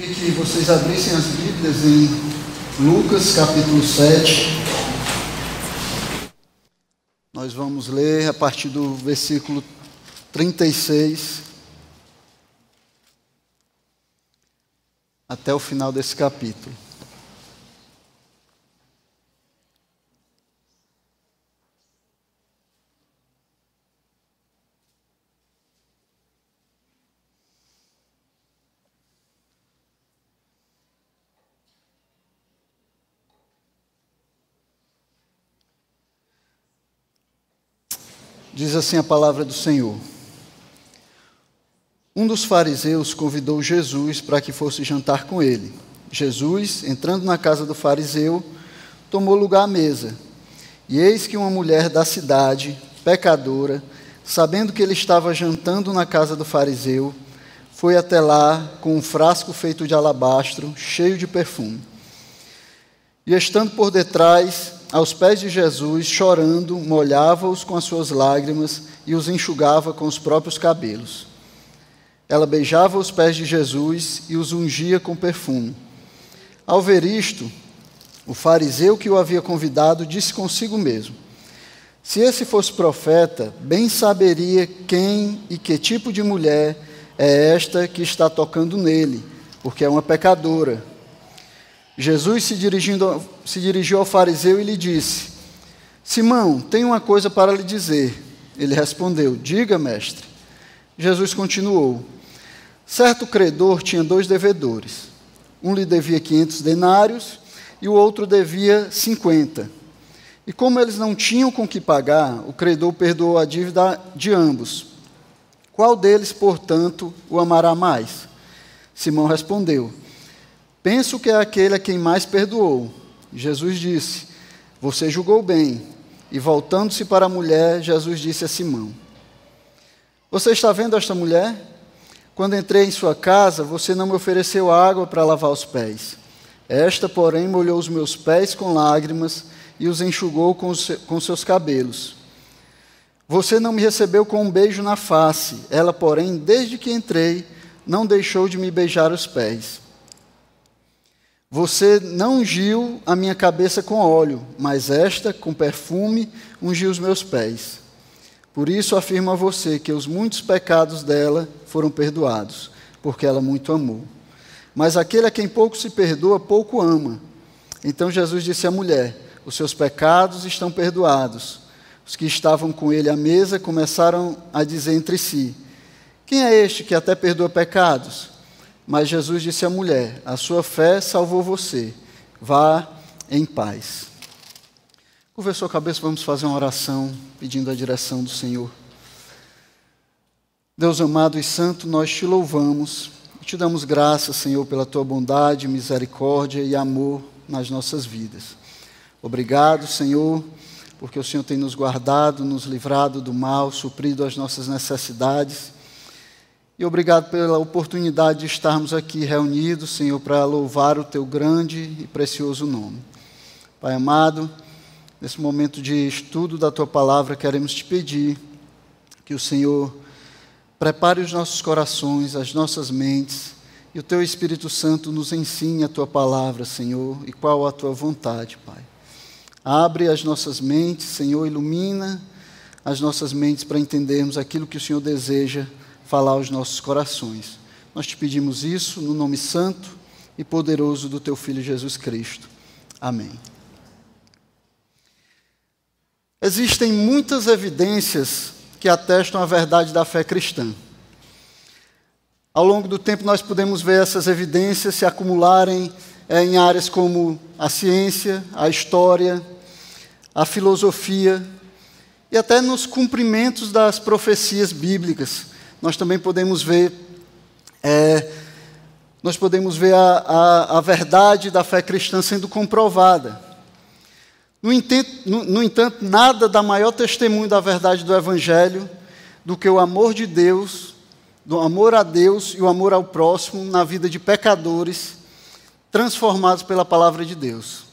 Que vocês abrissem as Bíblias em Lucas capítulo 7. Nós vamos ler a partir do versículo 36 até o final desse capítulo. Diz assim a palavra do Senhor. Um dos fariseus convidou Jesus para que fosse jantar com ele. Jesus, entrando na casa do fariseu, tomou lugar à mesa. E eis que uma mulher da cidade, pecadora, sabendo que ele estava jantando na casa do fariseu, foi até lá com um frasco feito de alabastro, cheio de perfume. E estando por detrás, aos pés de Jesus, chorando, molhava-os com as suas lágrimas e os enxugava com os próprios cabelos. Ela beijava os pés de Jesus e os ungia com perfume. Ao ver isto, o fariseu que o havia convidado disse consigo mesmo: se esse fosse profeta, bem saberia quem e que tipo de mulher é esta que está tocando nele, porque é uma pecadora. Jesus se dirigiu ao fariseu e lhe disse: Simão, tenho uma coisa para lhe dizer. Ele respondeu: diga, mestre. Jesus continuou: certo credor tinha 2 devedores. Um lhe devia 500 denários e o outro devia 50. E como eles não tinham com que pagar, o credor perdoou a dívida de ambos. Qual deles, portanto, o amará mais? Simão respondeu: penso que é aquele a quem mais perdoou. Jesus disse: você julgou bem. E voltando-se para a mulher, Jesus disse a Simão: você está vendo esta mulher? Quando entrei em sua casa, você não me ofereceu água para lavar os pés. Esta, porém, molhou os meus pés com lágrimas e os enxugou com seus cabelos. Você não me recebeu com um beijo na face. Ela, porém, desde que entrei, não deixou de me beijar os pés. Você não ungiu a minha cabeça com óleo, mas esta, com perfume, ungiu os meus pés. Por isso afirmo a você que os muitos pecados dela foram perdoados, porque ela muito amou. Mas aquele a quem pouco se perdoa, pouco ama. Então Jesus disse à mulher: os seus pecados estão perdoados. Os que estavam com ele à mesa começaram a dizer entre si: quem é este que até perdoa pecados? Mas Jesus disse à mulher: a sua fé salvou você. Vá em paz. Curva a sua cabeça, vamos fazer uma oração pedindo a direção do Senhor. Deus amado e santo, nós te louvamos e te damos graças, Senhor, pela tua bondade, misericórdia e amor nas nossas vidas. Obrigado, Senhor, porque o Senhor tem nos guardado, nos livrado do mal, suprido as nossas necessidades. E obrigado pela oportunidade de estarmos aqui reunidos, Senhor, para louvar o teu grande e precioso nome. Pai amado, nesse momento de estudo da tua palavra, queremos te pedir que o Senhor prepare os nossos corações, as nossas mentes, e o teu Espírito Santo nos ensine a tua palavra, Senhor, e qual a tua vontade, Pai. Abre as nossas mentes, Senhor, ilumina as nossas mentes para entendermos aquilo que o Senhor deseja falar aos nossos corações. Nós te pedimos isso no nome santo e poderoso do teu Filho Jesus Cristo. Amém. Existem muitas evidências que atestam a verdade da fé cristã. Ao longo do tempo nós podemos ver essas evidências se acumularem em áreas como a ciência, a história, a filosofia e até nos cumprimentos das profecias bíblicas. Nós também podemos ver, a verdade da fé cristã sendo comprovada. No entanto, nada dá maior testemunho da verdade do Evangelho do que o amor de Deus, do amor a Deus e o amor ao próximo na vida de pecadores transformados pela palavra de Deus.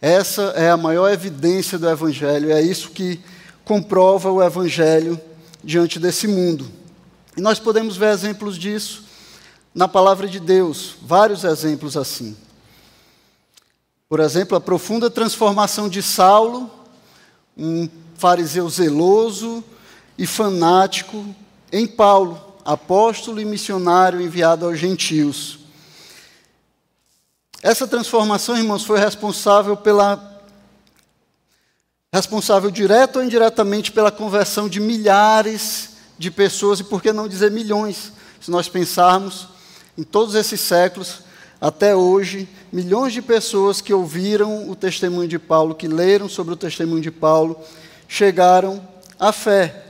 Essa é a maior evidência do Evangelho, é isso que comprova o Evangelho diante desse mundo. E nós podemos ver exemplos disso na palavra de Deus vários exemplos assim. Por exemplo, a profunda transformação de Saulo, um fariseu zeloso e fanático, em Paulo, apóstolo e missionário enviado aos gentios. Essa transformação, irmãos, foi responsável direto ou indiretamente pela conversão de milhares de pessoas, e por que não dizer milhões, se nós pensarmos em todos esses séculos, até hoje, milhões de pessoas que ouviram o testemunho de Paulo, que leram sobre o testemunho de Paulo, chegaram à fé.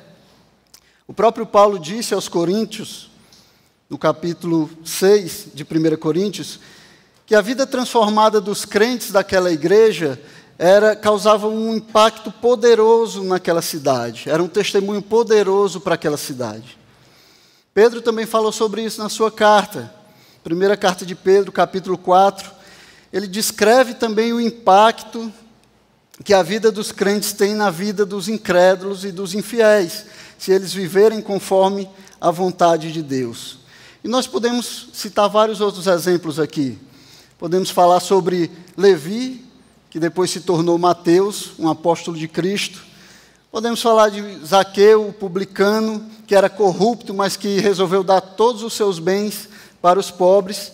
O próprio Paulo disse aos Coríntios, no capítulo 6 de 1 Coríntios, que a vida transformada dos crentes daquela igreja causava um impacto poderoso naquela cidade, era um testemunho poderoso para aquela cidade. Pedro também falou sobre isso na sua carta, primeira carta de Pedro, capítulo 4, ele descreve também o impacto que a vida dos crentes tem na vida dos incrédulos e dos infiéis, se eles viverem conforme a vontade de Deus. E nós podemos citar vários outros exemplos aqui. Podemos falar sobre Levi, que depois se tornou Mateus, um apóstolo de Cristo. Podemos falar de Zaqueu, o publicano, que era corrupto, mas que resolveu dar todos os seus bens para os pobres.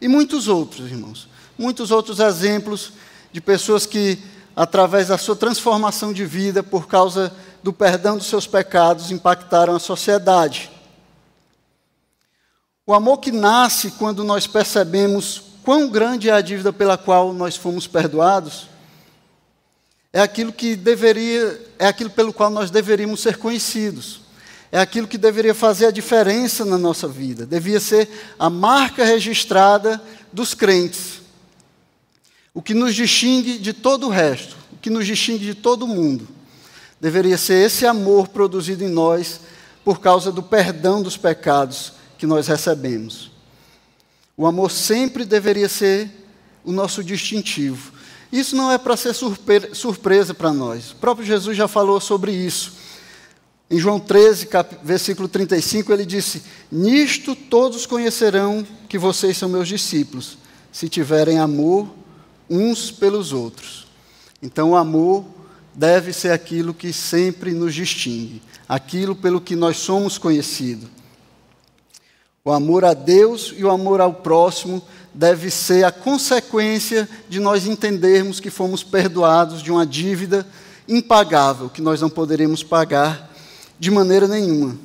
E muitos outros, irmãos. Muitos outros exemplos de pessoas que, através da sua transformação de vida, por causa do perdão dos seus pecados, impactaram a sociedade. O amor que nasce quando nós percebemos quão grande é a dívida pela qual nós fomos perdoados, é aquilo pelo qual nós deveríamos ser conhecidos. É aquilo que deveria fazer a diferença na nossa vida. Devia ser a marca registrada dos crentes. O que nos distingue de todo o resto, o que nos distingue de todo o mundo, deveria ser esse amor produzido em nós por causa do perdão dos pecados que nós recebemos. O amor sempre deveria ser o nosso distintivo. Isso não é para ser surpresa para nós. O próprio Jesus já falou sobre isso. Em João 13, versículo 35, ele disse: "Nisto todos conhecerão que vocês são meus discípulos, se tiverem amor uns pelos outros." Então, o amor deve ser aquilo que sempre nos distingue, aquilo pelo que nós somos conhecidos. O amor a Deus e o amor ao próximo deve ser a consequência de nós entendermos que fomos perdoados de uma dívida impagável, que nós não poderemos pagar de maneira nenhuma.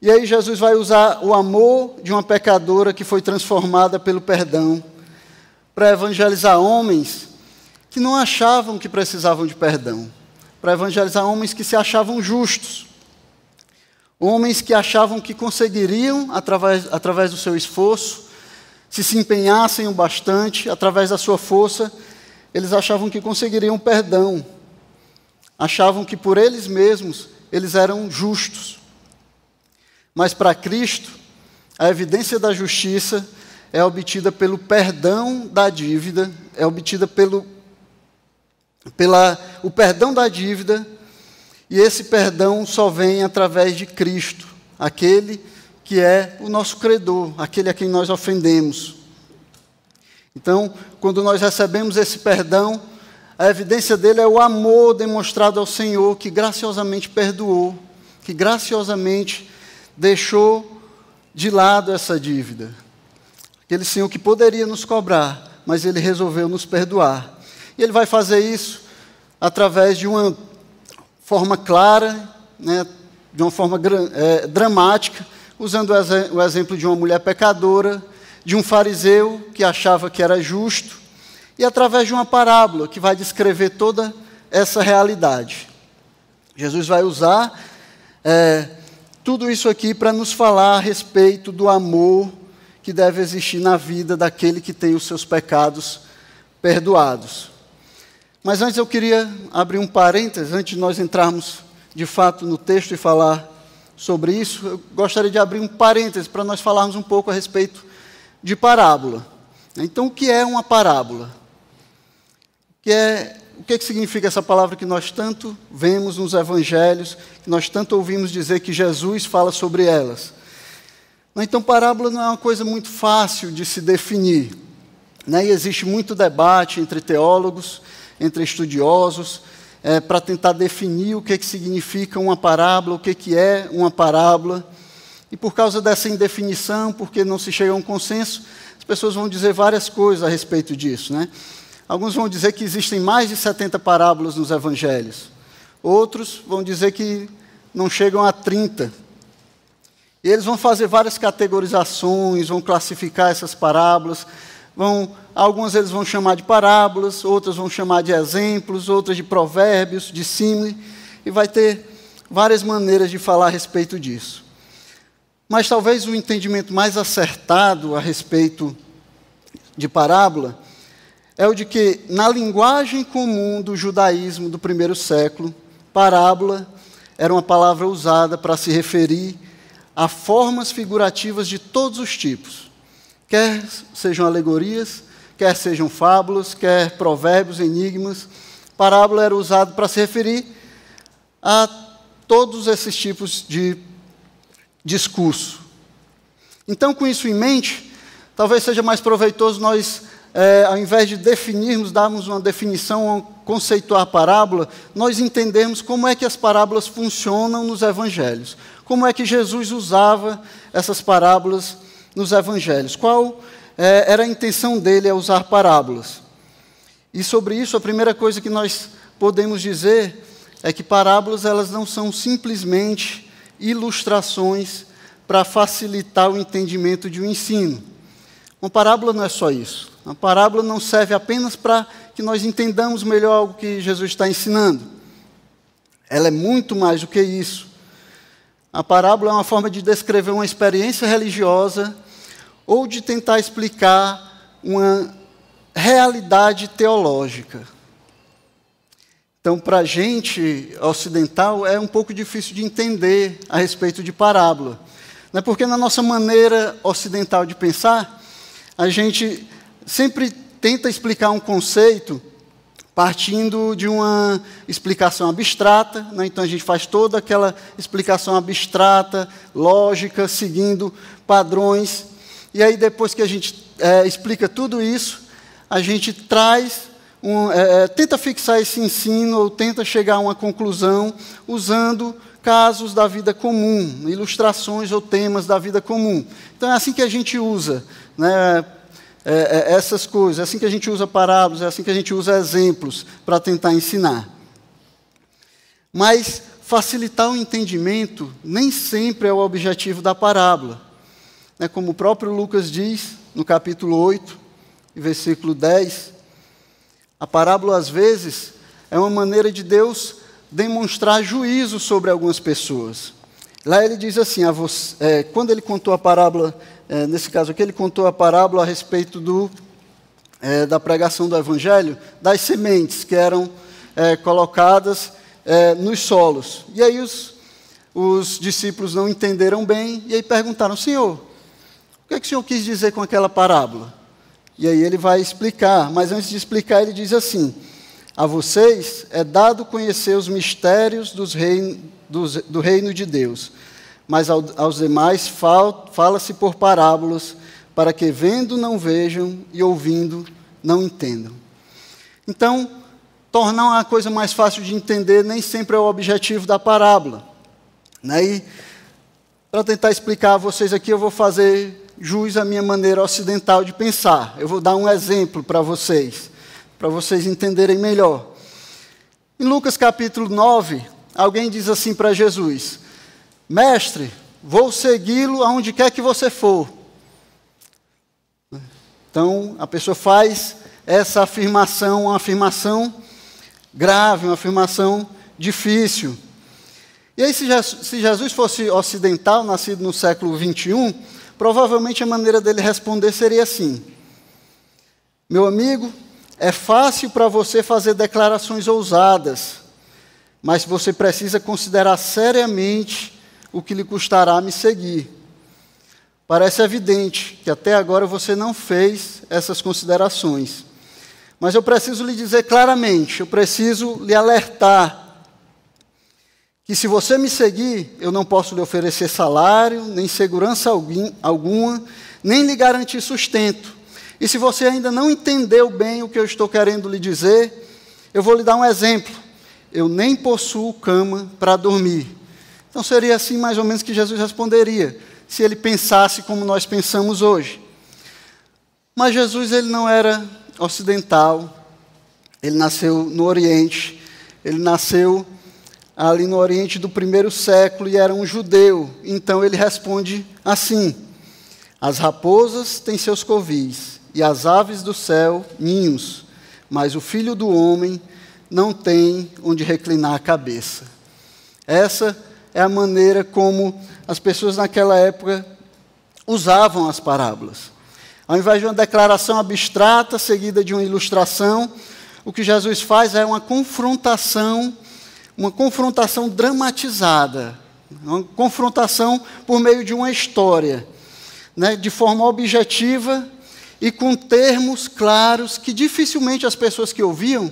E aí Jesus vai usar o amor de uma pecadora que foi transformada pelo perdão para evangelizar homens que não achavam que precisavam de perdão, para evangelizar homens que se achavam justos, homens que achavam que conseguiriam, através do seu esforço, se empenhassem o bastante, através da sua força, eles achavam que conseguiriam perdão, achavam que por eles mesmos eles eram justos. Mas para Cristo, a evidência da justiça é obtida pelo perdão da dívida, é obtida o perdão da dívida, e esse perdão só vem através de Cristo, aquele que é o nosso credor, aquele a quem nós ofendemos. Então, quando nós recebemos esse perdão, a evidência dele é o amor demonstrado ao Senhor, que graciosamente perdoou, que graciosamente deixou de lado essa dívida. Aquele Senhor que poderia nos cobrar, mas Ele resolveu nos perdoar. E Ele vai fazer isso através de uma forma clara, de uma forma dramática, usando o exemplo de uma mulher pecadora, de um fariseu que achava que era justo, e através de uma parábola que vai descrever toda essa realidade. Jesus vai usar tudo isso aqui para nos falar a respeito do amor que deve existir na vida daquele que tem os seus pecados perdoados. Mas antes eu queria abrir um parênteses, antes de nós entrarmos de fato no texto e falar sobre isso, eu gostaria de abrir um parênteses para nós falarmos um pouco a respeito de parábola. Então, o que é uma parábola? O que significa essa palavra que nós tanto vemos nos evangelhos, que nós tanto ouvimos dizer que Jesus fala sobre elas? Então, parábola não é uma coisa muito fácil de se definir, né? E existe muito debate entre teólogos, entre estudiosos, para tentar definir o que significa uma parábola, o que é uma parábola. E por causa dessa indefinição, porque não se chega a um consenso, as pessoas vão dizer várias coisas a respeito disso, né? Alguns vão dizer que existem mais de 70 parábolas nos evangelhos. Outros vão dizer que não chegam a 30. E eles vão fazer várias categorizações, vão classificar essas parábolas. Algumas eles vão chamar de parábolas, outras vão chamar de exemplos, outras de provérbios, de símile. E vai ter várias maneiras de falar a respeito disso. Mas talvez o entendimento mais acertado a respeito de parábola é o de que, na linguagem comum do judaísmo do primeiro século, parábola era uma palavra usada para se referir a formas figurativas de todos os tipos, quer sejam alegorias, quer sejam fábulas, quer provérbios, enigmas. Parábola era usado para se referir a todos esses tipos de discurso. Então, com isso em mente, talvez seja mais proveitoso nós, ao invés de definirmos, darmos uma definição, conceituar a parábola, nós entendermos como é que as parábolas funcionam nos evangelhos. Como é que Jesus usava essas parábolas nos evangelhos? Qual era a intenção dele ao usar parábolas? E sobre isso, a primeira coisa que nós podemos dizer é que parábolas elas não são simplesmente ilustrações para facilitar o entendimento de um ensino. Uma parábola não é só isso. Uma parábola não serve apenas para que nós entendamos melhor algo que Jesus está ensinando. Ela é muito mais do que isso. A parábola é uma forma de descrever uma experiência religiosa ou de tentar explicar uma realidade teológica. Então, para a gente ocidental, é um pouco difícil de entender a respeito de parábola. Não é porque na nossa maneira ocidental de pensar, a gente sempre tenta explicar um conceito partindo de uma explicação abstrata, né? Então a gente faz toda aquela explicação abstrata, lógica, seguindo padrões, e aí depois que a gente explica tudo isso, a gente tenta fixar esse ensino, ou tenta chegar a uma conclusão, usando casos da vida comum, ilustrações ou temas da vida comum. Então é assim que a gente usa, né, essas coisas, é assim que a gente usa parábolas, é assim que a gente usa exemplos para tentar ensinar. Mas facilitar o entendimento nem sempre é o objetivo da parábola. Como o próprio Lucas diz, no capítulo 8, versículo 10, a parábola, às vezes, é uma maneira de Deus demonstrar juízo sobre algumas pessoas. Lá ele diz assim, quando ele contou a parábola, nesse caso aqui, ele contou a parábola a respeito da pregação do Evangelho, das sementes que eram colocadas nos solos. E aí os discípulos não entenderam bem, e aí perguntaram, Senhor, o que é que o Senhor quis dizer com aquela parábola? E aí ele vai explicar, mas antes de explicar ele diz assim, a vocês é dado conhecer os mistérios do reino de Deus, mas aos demais fala-se por parábolas, para que vendo não vejam e ouvindo não entendam. Então, tornar uma coisa mais fácil de entender nem sempre é o objetivo da parábola. E para tentar explicar a vocês aqui, eu vou fazer jus à minha maneira ocidental de pensar. Eu vou dar um exemplo para vocês entenderem melhor. Em Lucas capítulo 9, alguém diz assim para Jesus, Mestre, vou segui-lo aonde quer que você for. Então, a pessoa faz essa afirmação, uma afirmação grave, uma afirmação difícil. E aí, se Jesus fosse ocidental, nascido no século 21, provavelmente a maneira dele responder seria assim, meu amigo, é fácil para você fazer declarações ousadas, mas você precisa considerar seriamente o que lhe custará me seguir. Parece evidente que até agora você não fez essas considerações. Mas eu preciso lhe dizer claramente, eu preciso lhe alertar que se você me seguir, eu não posso lhe oferecer salário, nem segurança alguma, nem lhe garantir sustento. E se você ainda não entendeu bem o que eu estou querendo lhe dizer, eu vou lhe dar um exemplo. Eu nem possuo cama para dormir. Então seria assim mais ou menos que Jesus responderia, se ele pensasse como nós pensamos hoje. Mas Jesus, ele não era ocidental, ele nasceu no Oriente, ele nasceu ali no Oriente do 1º século e era um judeu. Então ele responde assim: as raposas têm seus covis e as aves do céu ninhos, mas o Filho do Homem não tem onde reclinar a cabeça. Essa é a maneira como as pessoas naquela época usavam as parábolas. Ao invés de uma declaração abstrata, seguida de uma ilustração, o que Jesus faz é uma confrontação dramatizada, uma confrontação por meio de uma história, né, de forma objetiva e com termos claros que dificilmente as pessoas que ouviam,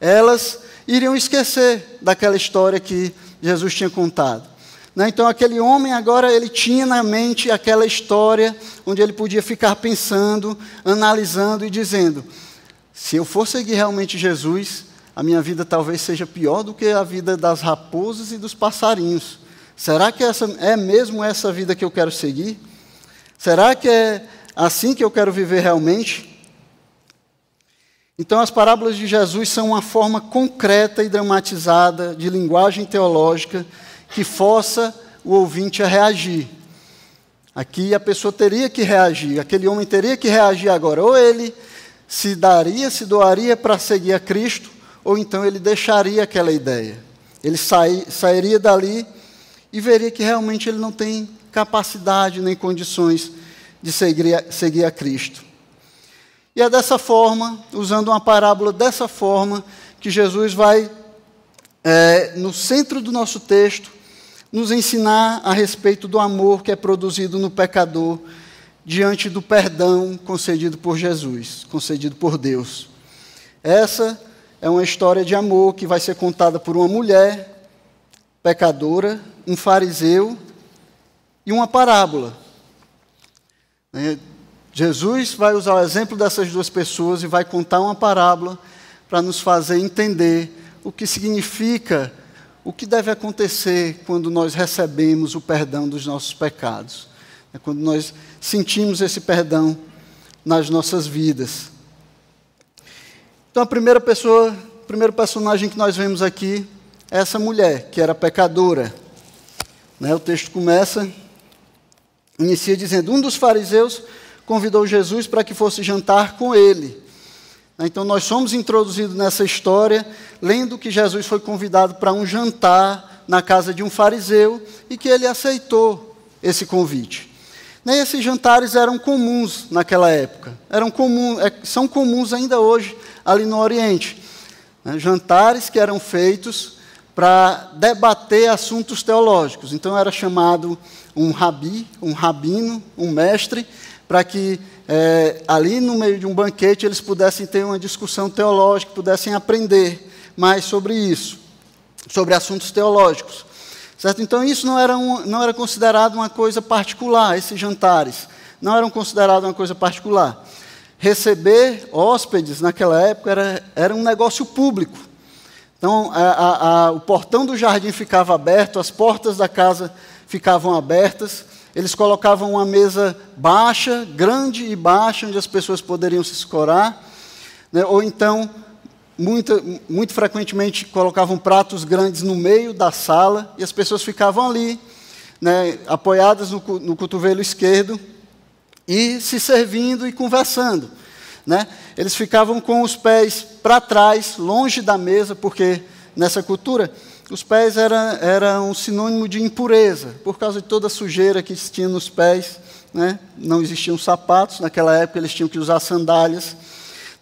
elas iriam esquecer daquela história que Jesus tinha contado. Então, aquele homem agora, ele tinha na mente aquela história onde ele podia ficar pensando, analisando e dizendo: se eu for seguir realmente Jesus, a minha vida talvez seja pior do que a vida das raposas e dos passarinhos. Será que é mesmo essa vida que eu quero seguir? Será que é assim que eu quero viver realmente? Então, as parábolas de Jesus são uma forma concreta e dramatizada de linguagem teológica que força o ouvinte a reagir. Aqui a pessoa teria que reagir, aquele homem teria que reagir agora. Ou ele se doaria para seguir a Cristo, ou então ele deixaria aquela ideia. Ele sairia dali e veria que realmente ele não tem capacidade nem condições de seguir a Cristo. E é dessa forma, usando uma parábola dessa forma, que Jesus vai, no centro do nosso texto, nos ensinar a respeito do amor que é produzido no pecador diante do perdão concedido por Jesus, concedido por Deus. Essa é uma história de amor que vai ser contada por uma mulher pecadora, um fariseu e uma parábola. Jesus vai usar o exemplo dessas duas pessoas e vai contar uma parábola para nos fazer entender o que significa, o que deve acontecer quando nós recebemos o perdão dos nossos pecados, quando nós sentimos esse perdão nas nossas vidas. Então, o primeiro personagem que nós vemos aqui é essa mulher, que era pecadora. O texto inicia dizendo: um dos fariseus convidou Jesus para que fosse jantar com ele. Então, nós somos introduzidos nessa história, lendo que Jesus foi convidado para um jantar na casa de um fariseu e que ele aceitou esse convite. E esses jantares eram comuns naquela época, são comuns ainda hoje ali no Oriente. Jantares que eram feitos para debater assuntos teológicos. Então, era chamado um rabi, um rabino, um mestre, para que ali no meio de um banquete eles pudessem ter uma discussão teológica, pudessem aprender mais sobre isso, sobre assuntos teológicos. Certo? Então isso não era considerado uma coisa particular, esses jantares não eram considerados uma coisa particular. Receber hóspedes naquela época era um negócio público. Então o portão do jardim ficava aberto, as portas da casa ficavam abertas. Eles colocavam uma mesa baixa, grande e baixa, onde as pessoas poderiam se escorar, ou então, muito frequentemente, colocavam pratos grandes no meio da sala, e as pessoas ficavam ali, apoiadas no cotovelo esquerdo, e se servindo e conversando. Eles ficavam com os pés para trás, longe da mesa, porque nessa cultura os pés eram um sinônimo de impureza, por causa de toda a sujeira que tinha nos pés. Não existiam sapatos, naquela época eles tinham que usar sandálias.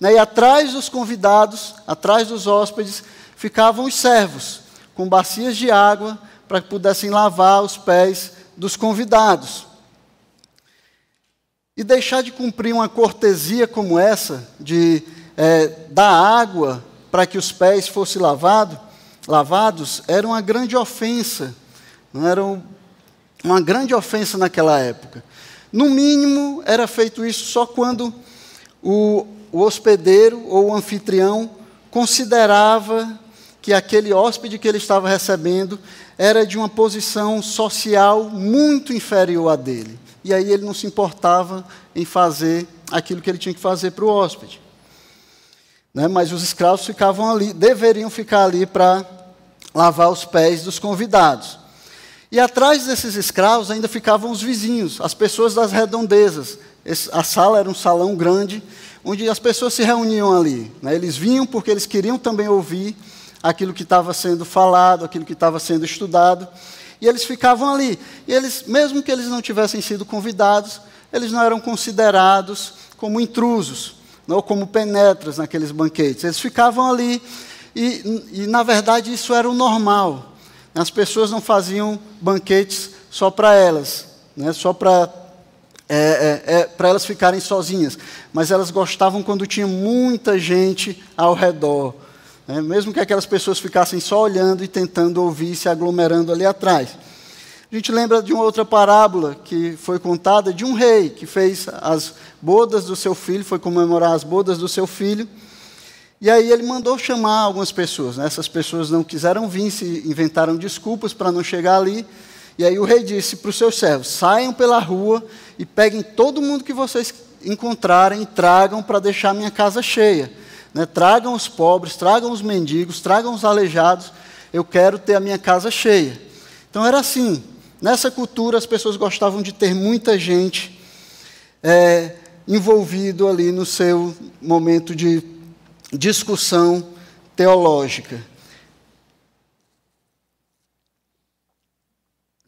E atrás dos convidados, atrás dos hóspedes, ficavam os servos, com bacias de água, para que pudessem lavar os pés dos convidados. E deixar de cumprir uma cortesia como essa, de dar água para que os pés fossem lavados, lavados era uma grande ofensa. Não era uma grande ofensa naquela época. No mínimo, era feito isso só quando o hospedeiro ou o anfitrião considerava que aquele hóspede que ele estava recebendo era de uma posição social muito inferior à dele. E aí ele não se importava em fazer aquilo que ele tinha que fazer para o hóspede. Mas os escravos ficavam ali, deveriam ficar ali para lavar os pés dos convidados. E atrás desses escravos ainda ficavam os vizinhos, as pessoas das redondezas. A sala era um salão grande, onde as pessoas se reuniam ali. Eles vinham porque eles queriam também ouvir aquilo que estava sendo falado, aquilo que estava sendo estudado, e eles ficavam ali. E eles, mesmo que eles não tivessem sido convidados, eles não eram considerados como intrusos, ou como penetras naqueles banquetes. Eles ficavam ali, e na verdade isso era o normal. As pessoas não faziam banquetes só para elas, só para elas ficarem sozinhas, mas elas gostavam quando tinha muita gente ao redor, mesmo que aquelas pessoas ficassem só olhando e tentando ouvir, se aglomerando ali atrás. A gente lembra de uma outra parábola que foi contada de um rei que fez as bodas do seu filho, foi comemorar as bodas do seu filho, e aí ele mandou chamar algumas pessoas. Essas pessoas não quiseram vir, se inventaram desculpas para não chegar ali, e aí o rei disse para os seus servos: saiam pela rua e peguem todo mundo que vocês encontrarem e tragam para deixar minha casa cheia. Tragam os pobres, tragam os mendigos, tragam os aleijados, eu quero ter a minha casa cheia. Então era assim. Nessa cultura as pessoas gostavam de ter muita gente envolvido ali no seu momento de discussão teológica.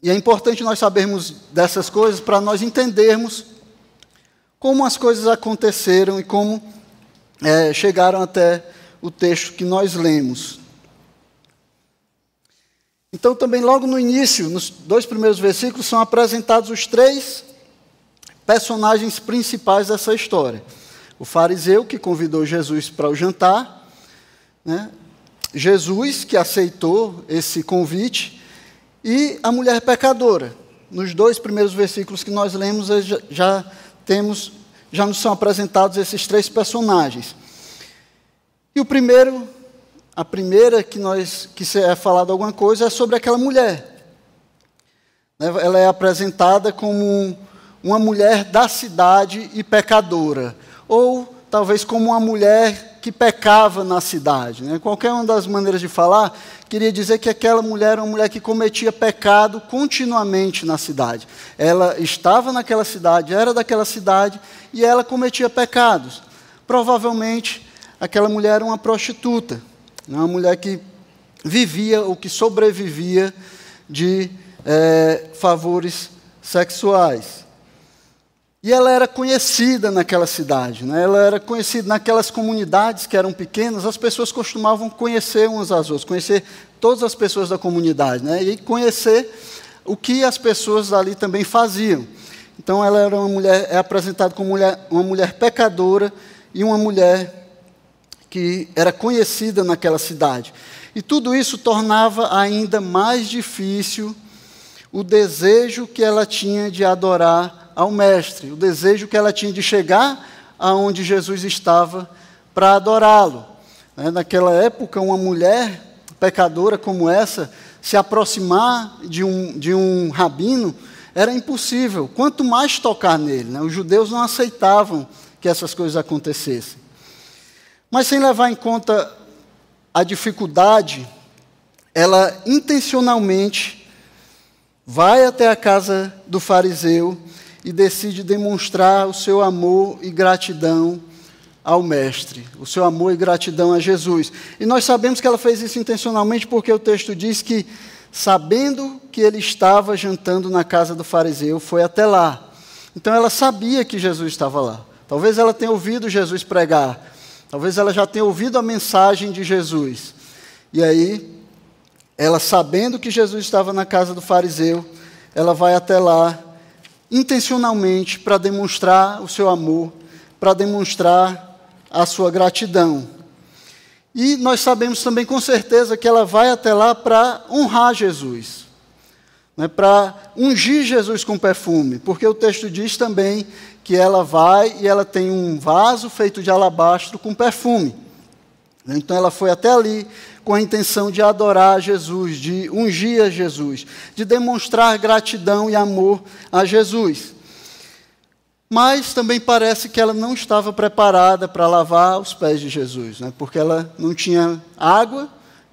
E é importante nós sabermos dessas coisas para nós entendermos como as coisas aconteceram e como chegaram até o texto que nós lemos. Então, também logo no início, nos 2 primeiros versículos, são apresentados os 3 personagens principais dessa história. O fariseu, que convidou Jesus para o jantar, Jesus, que aceitou esse convite, e a mulher pecadora. Nos 2 primeiros versículos que nós lemos, já nos são apresentados esses 3 personagens. E a primeira que é falado alguma coisa é sobre aquela mulher. Ela é apresentada como uma mulher da cidade e pecadora, ou talvez como uma mulher que pecava na cidade. Qualquer uma das maneiras de falar, queria dizer que aquela mulher era uma mulher que cometia pecado continuamente na cidade. Ela estava naquela cidade, era daquela cidade, e ela cometia pecados. Provavelmente, aquela mulher era uma prostituta, uma mulher que vivia ou que sobrevivia de favores sexuais. E ela era conhecida naquela cidade, ela era conhecida naquelas comunidades que eram pequenas, as pessoas costumavam conhecer umas às outras, conhecer todas as pessoas da comunidade, e conhecer o que as pessoas ali também faziam. Então ela era uma mulher, é apresentada como uma mulher pecadora e uma mulher que era conhecida naquela cidade. E tudo isso tornava ainda mais difícil o desejo que ela tinha de adorar ao Mestre, o desejo que ela tinha de chegar aonde Jesus estava para adorá-lo. Naquela época, uma mulher pecadora como essa, se aproximar de um rabino era impossível, quanto mais tocar nele. Os judeus não aceitavam que essas coisas acontecessem. Mas sem levar em conta a dificuldade, ela intencionalmente vai até a casa do fariseu e decide demonstrar o seu amor e gratidão ao Mestre, o seu amor e gratidão a Jesus. E nós sabemos que ela fez isso intencionalmente porque o texto diz que, sabendo que ele estava jantando na casa do fariseu, foi até lá. Então ela sabia que Jesus estava lá. Talvez ela tenha ouvido Jesus pregar. Talvez ela já tenha ouvido a mensagem de Jesus. E aí, ela sabendo que Jesus estava na casa do fariseu, ela vai até lá, intencionalmente, para demonstrar o seu amor, para demonstrar a sua gratidão. E nós sabemos também com certeza que ela vai até lá para honrar Jesus, né, para ungir Jesus com perfume, porque o texto diz também que ela vai e ela tem um vaso feito de alabastro com perfume. Então ela foi até ali com a intenção de adorar Jesus, de ungir a Jesus, de demonstrar gratidão e amor a Jesus. Mas também parece que ela não estava preparada para lavar os pés de Jesus, né? Porque ela não tinha água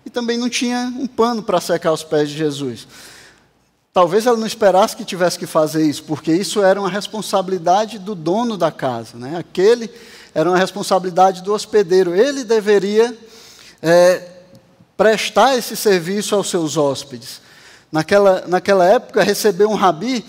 e também não tinha um pano para secar os pés de Jesus. Talvez ela não esperasse que tivesse que fazer isso, porque isso era uma responsabilidade do dono da casa, né? Aquele era uma responsabilidade do hospedeiro. Ele deveria prestar esse serviço aos seus hóspedes. Naquela época, receber um rabi,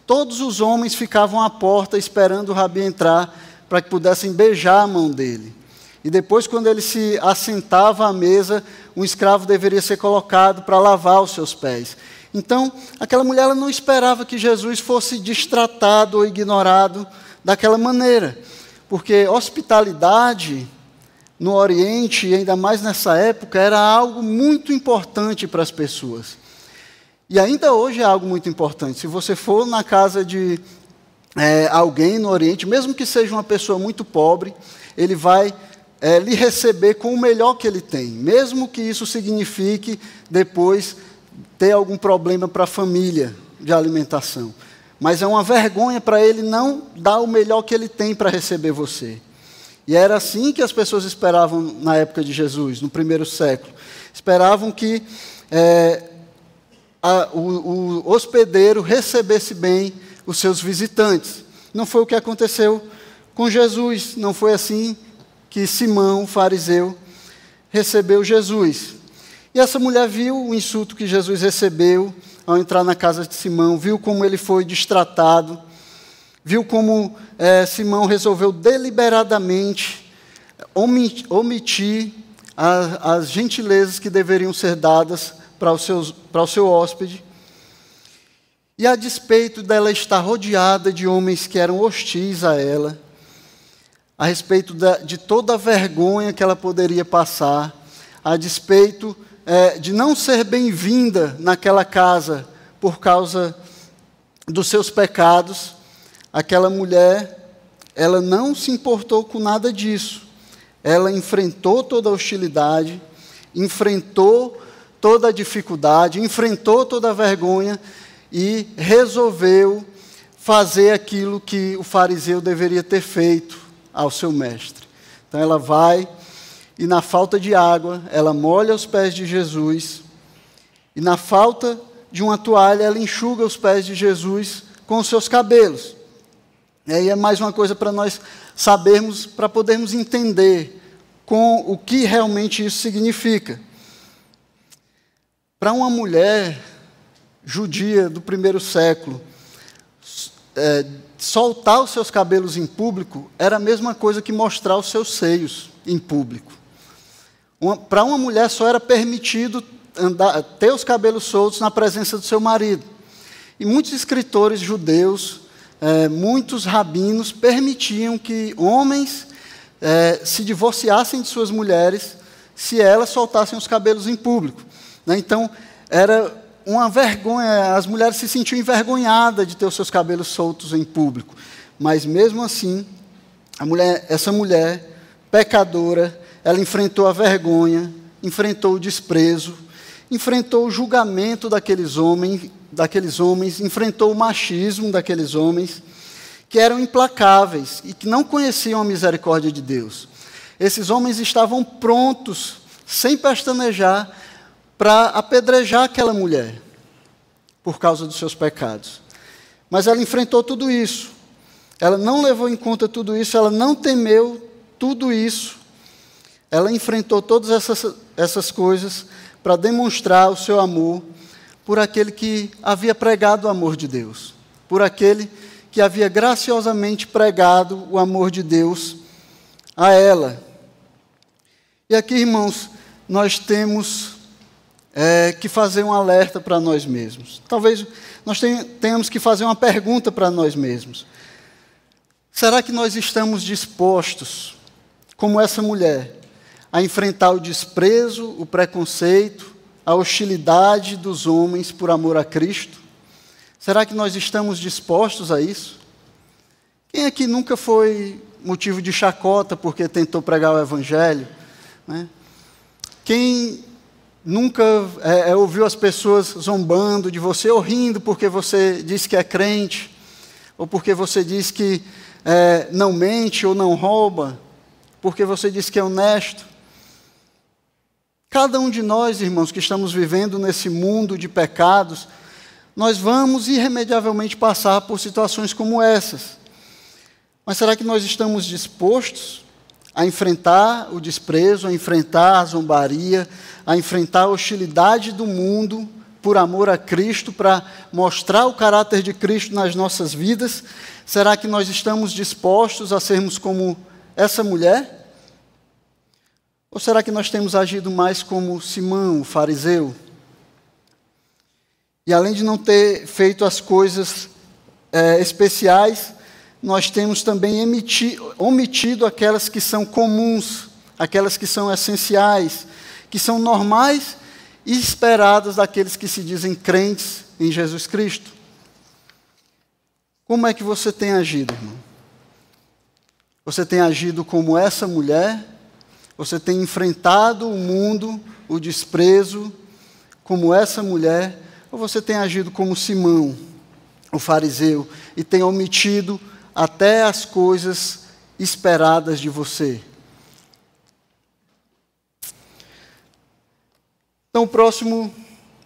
todos os homens ficavam à porta esperando o rabi entrar para que pudessem beijar a mão dele. E depois, quando ele se assentava à mesa, um escravo deveria ser colocado para lavar os seus pés. Então, aquela mulher ela não esperava que Jesus fosse destratado ou ignorado daquela maneira, porque hospitalidade no Oriente, e ainda mais nessa época, era algo muito importante para as pessoas. E ainda hoje é algo muito importante. Se você for na casa de alguém no Oriente, mesmo que seja uma pessoa muito pobre, ele vai lhe receber com o melhor que ele tem, mesmo que isso signifique depois ter algum problema para a família de alimentação. Mas é uma vergonha para ele não dar o melhor que ele tem para receber você. E era assim que as pessoas esperavam na época de Jesus, no primeiro século. Esperavam que o hospedeiro recebesse bem os seus visitantes. Não foi o que aconteceu com Jesus. Não foi assim que Simão, o fariseu, recebeu Jesus. E essa mulher viu o insulto que Jesus recebeu ao entrar na casa de Simão, viu como ele foi destratado, viu como Simão resolveu deliberadamente omitir as gentilezas que deveriam ser dadas para o seu hóspede. E a despeito dela estar rodeada de homens que eram hostis a ela, a respeito de toda a vergonha que ela poderia passar, a despeito de não ser bem-vinda naquela casa por causa dos seus pecados, aquela mulher, ela não se importou com nada disso. Ela enfrentou toda a hostilidade, enfrentou toda a dificuldade, enfrentou toda a vergonha e resolveu fazer aquilo que o fariseu deveria ter feito ao seu mestre. Então ela vai e, na falta de água, ela molha os pés de Jesus, e na falta de uma toalha, ela enxuga os pés de Jesus com os seus cabelos. E aí é mais uma coisa para nós sabermos, para podermos entender com o que realmente isso significa. Para uma mulher judia do primeiro século, soltar os seus cabelos em público era a mesma coisa que mostrar os seus seios em público. Para uma mulher só era permitido ter os cabelos soltos na presença do seu marido. E muitos escritores judeus, muitos rabinos permitiam que homens se divorciassem de suas mulheres se elas soltassem os cabelos em público. Então, era uma vergonha, as mulheres se sentiam envergonhadas de ter os seus cabelos soltos em público. Mas, mesmo assim, essa mulher pecadora, ela enfrentou a vergonha, enfrentou o desprezo, enfrentou o julgamento daqueles homens, enfrentou o machismo daqueles homens, que eram implacáveis e que não conheciam a misericórdia de Deus. Esses homens estavam prontos, sem pestanejar, para apedrejar aquela mulher, por causa dos seus pecados. Mas ela enfrentou tudo isso. Ela não levou em conta tudo isso, ela não temeu tudo isso. Ela enfrentou todas essas coisas para demonstrar o seu amor por aquele que havia pregado o amor de Deus, por aquele que havia graciosamente pregado o amor de Deus a ela. E aqui, irmãos, nós temos que fazer um alerta para nós mesmos. Talvez nós tenhamos que fazer uma pergunta para nós mesmos. Será que nós estamos dispostos, como essa mulher, a enfrentar o desprezo, o preconceito, a hostilidade dos homens por amor a Cristo? Será que nós estamos dispostos a isso? Quem aqui nunca foi motivo de chacota porque tentou pregar o Evangelho, né? Quem nunca ouviu as pessoas zombando de você ou rindo porque você diz que é crente, ou porque você diz que não mente ou não rouba, porque você diz que é honesto? Cada um de nós, irmãos, que estamos vivendo nesse mundo de pecados, nós vamos irremediavelmente passar por situações como essas. Mas será que nós estamos dispostos a enfrentar o desprezo, a enfrentar a zombaria, a enfrentar a hostilidade do mundo por amor a Cristo, para mostrar o caráter de Cristo nas nossas vidas? Será que nós estamos dispostos a sermos como essa mulher? Ou será que nós temos agido mais como Simão, o fariseu? E além de não ter feito as coisas especiais, nós temos também omitido aquelas que são comuns, aquelas que são essenciais, que são normais e esperadas daqueles que se dizem crentes em Jesus Cristo. Como é que você tem agido, irmão? Você tem agido como essa mulher? Você tem enfrentado o mundo, o desprezo, como essa mulher? Ou você tem agido como Simão, o fariseu, e tem omitido até as coisas esperadas de você? Então, o próximo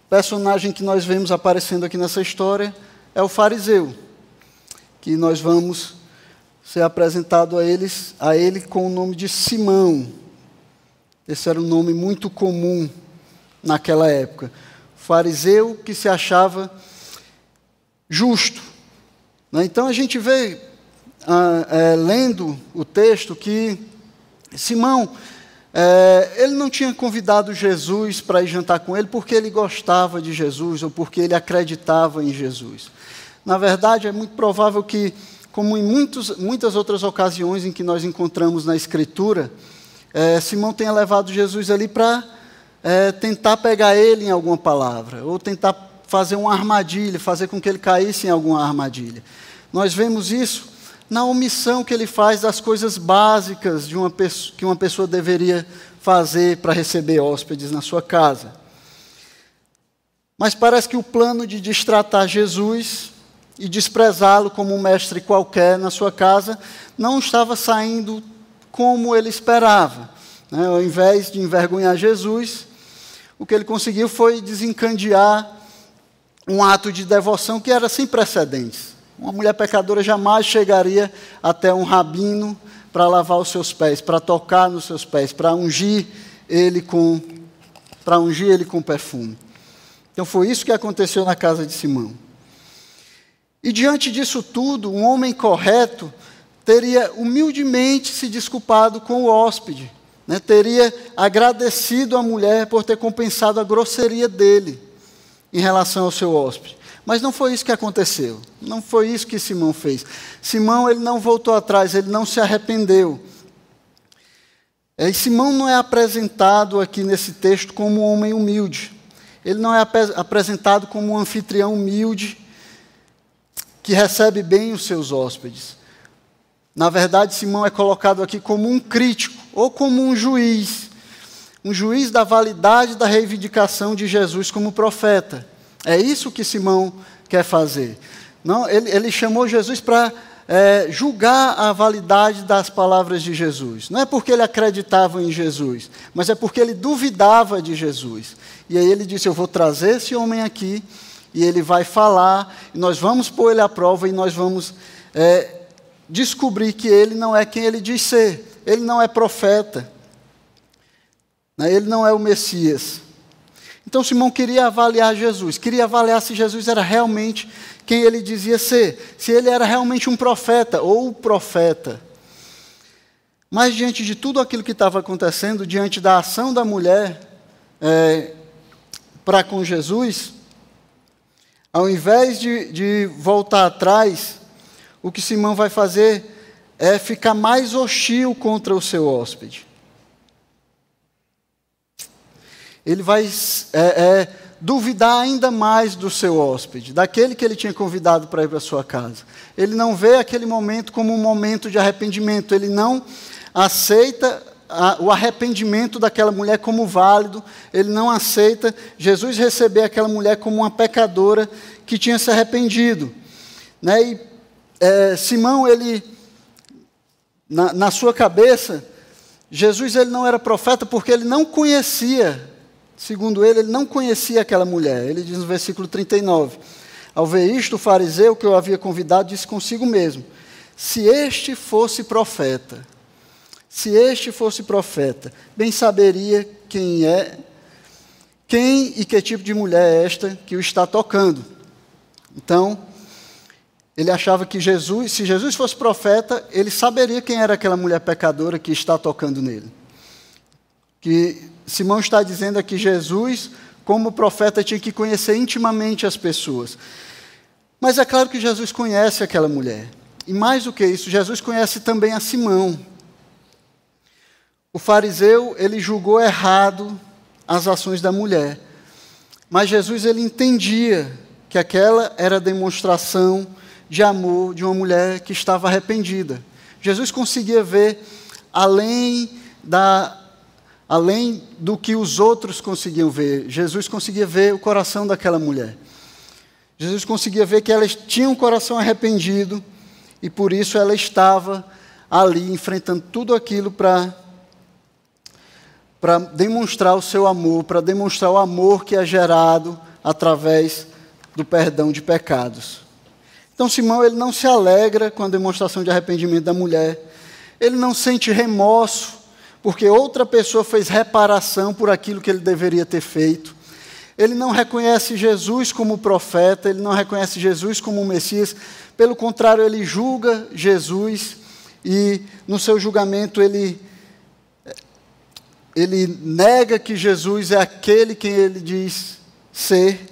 personagem que nós vemos aparecendo aqui nessa história é o fariseu, que nós vamos ser apresentado a ele com o nome de Simão. Esse era um nome muito comum naquela época. Fariseu que se achava justo. Então a gente vê, lendo o texto, que Simão, ele não tinha convidado Jesus para ir jantar com ele porque ele gostava de Jesus ou porque ele acreditava em Jesus. Na verdade, é muito provável que, como em muitas outras ocasiões em que nós encontramos na Escritura, Simão tenha levado Jesus ali para tentar pegar ele em alguma palavra, ou tentar fazer uma armadilha, fazer com que ele caísse em alguma armadilha. Nós vemos isso na omissão que ele faz das coisas básicas que uma pessoa deveria fazer para receber hóspedes na sua casa. Mas parece que o plano de destratar Jesus e desprezá-lo como um mestre qualquer na sua casa não estava saindo como ele esperava. Ao invés de envergonhar Jesus, o que ele conseguiu foi desencadear um ato de devoção que era sem precedentes. Uma mulher pecadora jamais chegaria até um rabino para lavar os seus pés, para tocar nos seus pés, para ungir ele com perfume. Então foi isso que aconteceu na casa de Simão. E diante disso tudo, um homem correto teria humildemente se desculpado com o hóspede, teria agradecido a mulher por ter compensado a grosseria dele em relação ao seu hóspede. Mas não foi isso que aconteceu, não foi isso que Simão fez. Simão, ele não voltou atrás, ele não se arrependeu. E Simão não é apresentado aqui nesse texto como um homem humilde, ele não é apresentado como um anfitrião humilde que recebe bem os seus hóspedes. Na verdade, Simão é colocado aqui como um crítico, ou como um juiz da validade da reivindicação de Jesus como profeta. É isso que Simão quer fazer. Não, ele chamou Jesus para julgar a validade das palavras de Jesus. Não é porque ele acreditava em Jesus, mas é porque ele duvidava de Jesus. E aí ele disse, eu vou trazer esse homem aqui, e ele vai falar, e nós vamos pôr ele à prova, e nós vamos descobrir que ele não é quem ele diz ser. Ele não é profeta. Ele não é o Messias. Então Simão queria avaliar Jesus, queria avaliar se Jesus era realmente quem ele dizia ser, se ele era realmente um profeta ou o profeta. Mas diante de tudo aquilo que estava acontecendo, diante da ação da mulher para com Jesus, ao invés de voltar atrás, o que Simão vai fazer é ficar mais hostil contra o seu hóspede. ele vai duvidar ainda mais do seu hóspede, daquele que ele tinha convidado para ir para a sua casa. Ele não vê aquele momento como um momento de arrependimento, ele não aceita o arrependimento daquela mulher como válido, ele não aceita Jesus receber aquela mulher como uma pecadora que tinha se arrependido. Né? E Simão, ele, na sua cabeça, Jesus ele não era profeta porque ele não conhecia, segundo ele não conhecia aquela mulher. Ele diz no versículo 39, ao ver isto, o fariseu que eu havia convidado disse consigo mesmo, se este fosse profeta, bem saberia quem e que tipo de mulher é esta que o está tocando. Então, ele achava que se Jesus fosse profeta, ele saberia quem era aquela mulher pecadora que está tocando nele. Que Simão está dizendo aqui, Jesus, como profeta, tinha que conhecer intimamente as pessoas. Mas é claro que Jesus conhece aquela mulher. E mais do que isso, Jesus conhece também a Simão. O fariseu, ele julgou errado as ações da mulher. Mas Jesus, ele entendia que aquela era a demonstração de amor de uma mulher que estava arrependida. Jesus conseguia ver além do que os outros conseguiam ver. Jesus conseguia ver o coração daquela mulher. Jesus conseguia ver que ela tinha um coração arrependido e por isso ela estava ali enfrentando tudo aquilo para demonstrar o seu amor, para demonstrar o amor que é gerado através do perdão de pecados. Então Simão, ele não se alegra com a demonstração de arrependimento da mulher, ele não sente remorso, porque outra pessoa fez reparação por aquilo que ele deveria ter feito. Ele não reconhece Jesus como profeta, ele não reconhece Jesus como Messias, pelo contrário, ele julga Jesus e no seu julgamento ele nega que Jesus é aquele que ele diz ser.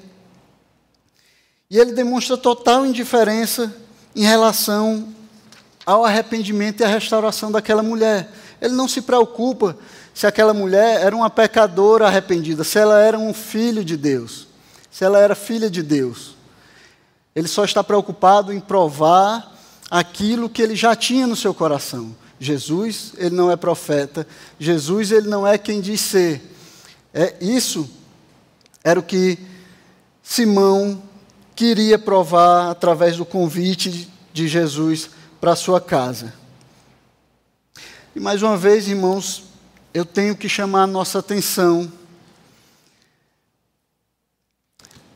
E ele demonstra total indiferença em relação ao arrependimento e à restauração daquela mulher. Ele não se preocupa se aquela mulher era uma pecadora arrependida, se ela era um filho de Deus, se ela era filha de Deus. Ele só está preocupado em provar aquilo que ele já tinha no seu coração. Jesus, ele não é profeta. Jesus, ele não é quem diz ser. Isso era o que Simão queria provar através do convite de Jesus para a sua casa. E mais uma vez, irmãos, eu tenho que chamar a nossa atenção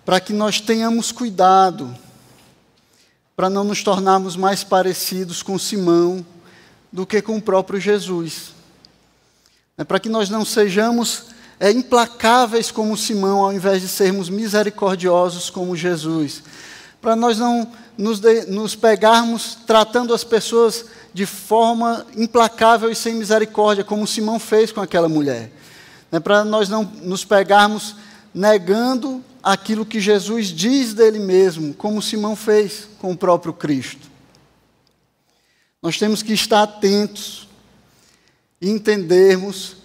para que nós tenhamos cuidado, para não nos tornarmos mais parecidos com Simão do que com o próprio Jesus. Para que nós não sejamos implacáveis como Simão, ao invés de sermos misericordiosos como Jesus. Para nós não nos pegarmos tratando as pessoas de forma implacável e sem misericórdia, como Simão fez com aquela mulher. Para nós não nos pegarmos negando aquilo que Jesus diz dele mesmo, como Simão fez com o próprio Cristo. Nós temos que estar atentos e entendermos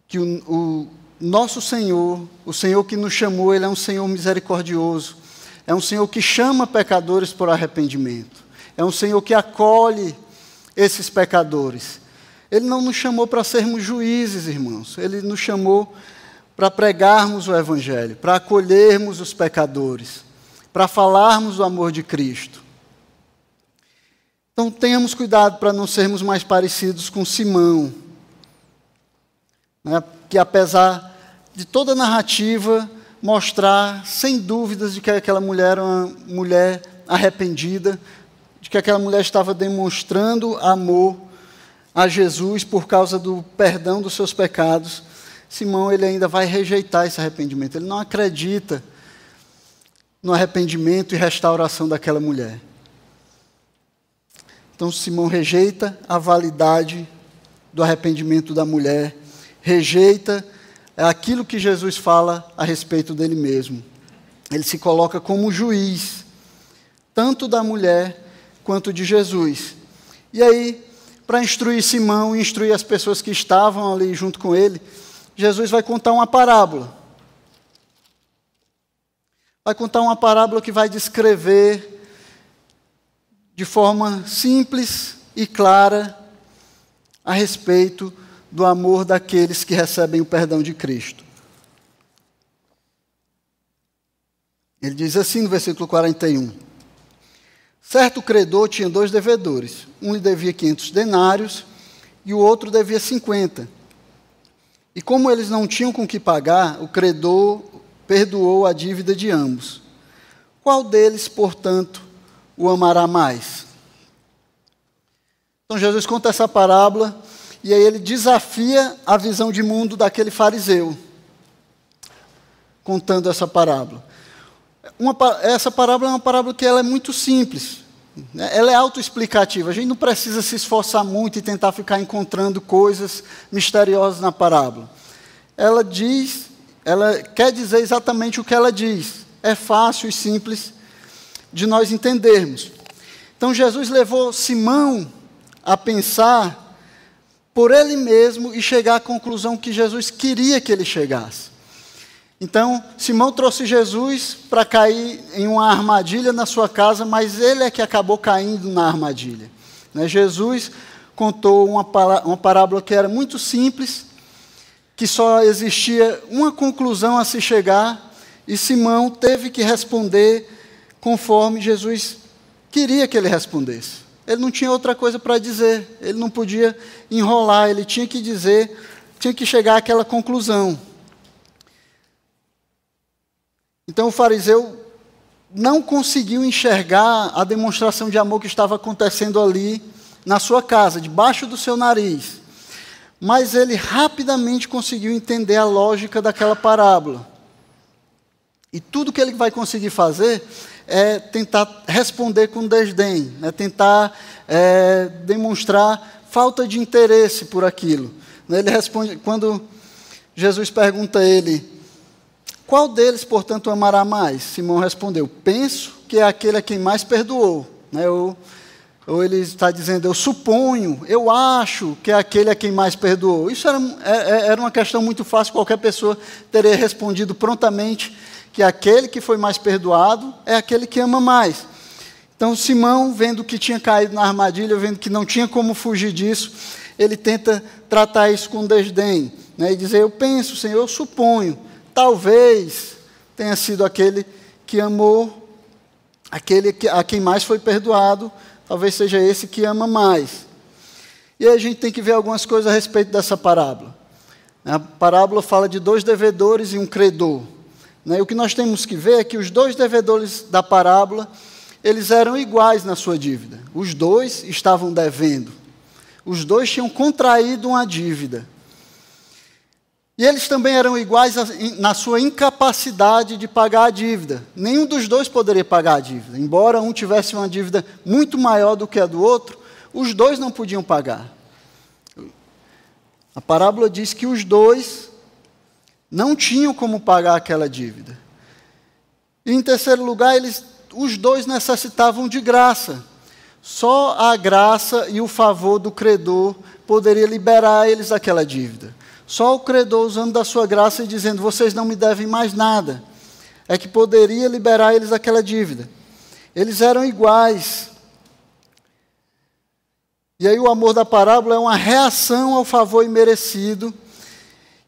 que o nosso Senhor, o Senhor que nos chamou, Ele é um Senhor misericordioso, é um Senhor que chama pecadores por arrependimento, é um Senhor que acolhe esses pecadores. Ele não nos chamou para sermos juízes, irmãos, Ele nos chamou para pregarmos o Evangelho, para acolhermos os pecadores, para falarmos do amor de Cristo. Então, tenhamos cuidado para não sermos mais parecidos com Simão, que apesar de toda a narrativa mostrar, sem dúvidas, de que aquela mulher era uma mulher arrependida, de que aquela mulher estava demonstrando amor a Jesus por causa do perdão dos seus pecados, Simão ele ainda vai rejeitar esse arrependimento. Ele não acredita no arrependimento e restauração daquela mulher. Então, Simão rejeita a validade do arrependimento da mulher, rejeita aquilo que Jesus fala a respeito dele mesmo. Ele se coloca como juiz, tanto da mulher quanto de Jesus. E aí, para instruir Simão e instruir as pessoas que estavam ali junto com ele, Jesus vai contar uma parábola. Vai contar uma parábola que vai descrever de forma simples e clara a respeito do amor daqueles que recebem o perdão de Cristo. Ele diz assim no versículo 41. Certo credor tinha 2 devedores. Um lhe devia 500 denários e o outro devia 50. E como eles não tinham com que pagar, o credor perdoou a dívida de ambos. Qual deles, portanto, o amará mais? Então Jesus conta essa parábola e aí ele desafia a visão de mundo daquele fariseu, contando essa parábola. Essa parábola é uma parábola que ela é muito simples, né? Ela é autoexplicativa. A gente não precisa se esforçar muito e tentar ficar encontrando coisas misteriosas na parábola. Ela quer dizer exatamente o que ela diz. É fácil e simples de nós entendermos. Então Jesus levou Simão a pensar por ele mesmo e chegar à conclusão que Jesus queria que ele chegasse. Então, Simão trouxe Jesus para cair em uma armadilha na sua casa, mas ele é que acabou caindo na armadilha. Jesus contou uma parábola que era muito simples, que só existia uma conclusão a se chegar, e Simão teve que responder conforme Jesus queria que ele respondesse. Ele não tinha outra coisa para dizer, ele não podia enrolar, ele tinha que dizer, tinha que chegar àquela conclusão. Então o fariseu não conseguiu enxergar a demonstração de amor que estava acontecendo ali na sua casa, debaixo do seu nariz. Mas ele rapidamente conseguiu entender a lógica daquela parábola. E tudo que ele vai conseguir fazer é tentar responder com desdém, é tentar demonstrar falta de interesse por aquilo. Ele responde, quando Jesus pergunta a ele, qual deles, portanto, amará mais? Simão respondeu, penso que é aquele a quem mais perdoou. Ou ele está dizendo, eu suponho, eu acho que é aquele a quem mais perdoou. Isso era uma questão muito fácil, qualquer pessoa teria respondido prontamente que aquele que foi mais perdoado é aquele que ama mais. Então Simão, vendo que tinha caído na armadilha, vendo que não tinha como fugir disso, ele tenta tratar isso com desdém, e dizer, eu penso, Senhor, eu suponho, talvez tenha sido aquele que amou, aquele a quem mais foi perdoado, talvez seja esse que ama mais. E aí a gente tem que ver algumas coisas a respeito dessa parábola. A parábola fala de 2 devedores e um credor. E o que nós temos que ver é que os 2 devedores da parábola, eles eram iguais na sua dívida. Os 2 estavam devendo. Os 2 tinham contraído uma dívida. E eles também eram iguais na sua incapacidade de pagar a dívida. Nenhum dos 2 poderia pagar a dívida. Embora um tivesse uma dívida muito maior do que a do outro, os 2 não podiam pagar. A parábola diz que os 2 não tinham como pagar aquela dívida. E em terceiro lugar, os 2 necessitavam de graça. Só a graça e o favor do credor poderia liberar eles daquela dívida. Só o credor, usando da sua graça e dizendo, vocês não me devem mais nada, é que poderia liberar eles daquela dívida. Eles eram iguais. E aí o amor da parábola é uma reação ao favor imerecido.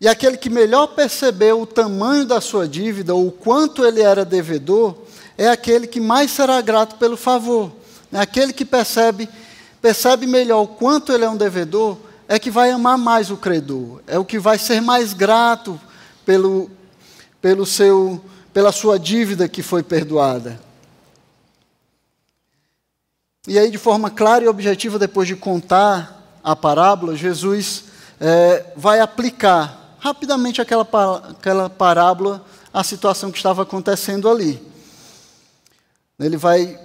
E aquele que melhor percebeu o tamanho da sua dívida, ou o quanto ele era devedor, é aquele que mais será grato pelo favor. Aquele que percebe melhor o quanto ele é um devedor, é que vai amar mais o credor, é o que vai ser mais grato pela sua dívida que foi perdoada. E aí, de forma clara e objetiva, depois de contar a parábola, Jesus vai aplicar rapidamente aquela parábola à situação que estava acontecendo ali. Ele vai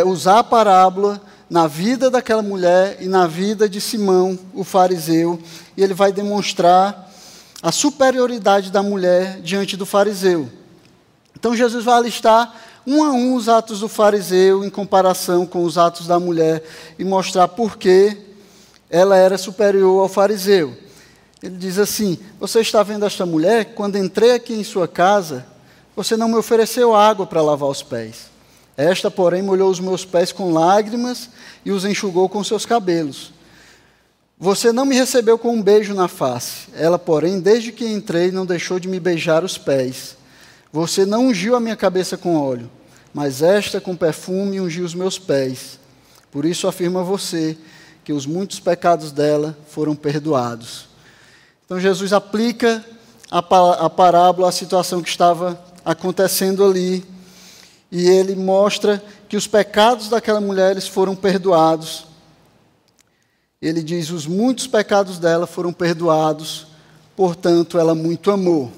usar a parábola na vida daquela mulher e na vida de Simão, o fariseu, e ele vai demonstrar a superioridade da mulher diante do fariseu. Então Jesus vai listar um a um os atos do fariseu em comparação com os atos da mulher e mostrar por que ela era superior ao fariseu. Ele diz assim: você está vendo esta mulher? Quando entrei aqui em sua casa, você não me ofereceu água para lavar os pés. Esta, porém, molhou os meus pés com lágrimas e os enxugou com seus cabelos. Você não me recebeu com um beijo na face. Ela, porém, desde que entrei, não deixou de me beijar os pés. Você não ungiu a minha cabeça com óleo, mas esta com perfume ungiu os meus pés. Por isso afirma você que os muitos pecados dela foram perdoados. Então Jesus aplica a parábola à situação que estava acontecendo ali, e ele mostra que os pecados daquela mulher eles foram perdoados. Ele diz: os muitos pecados dela foram perdoados, portanto ela muito amou.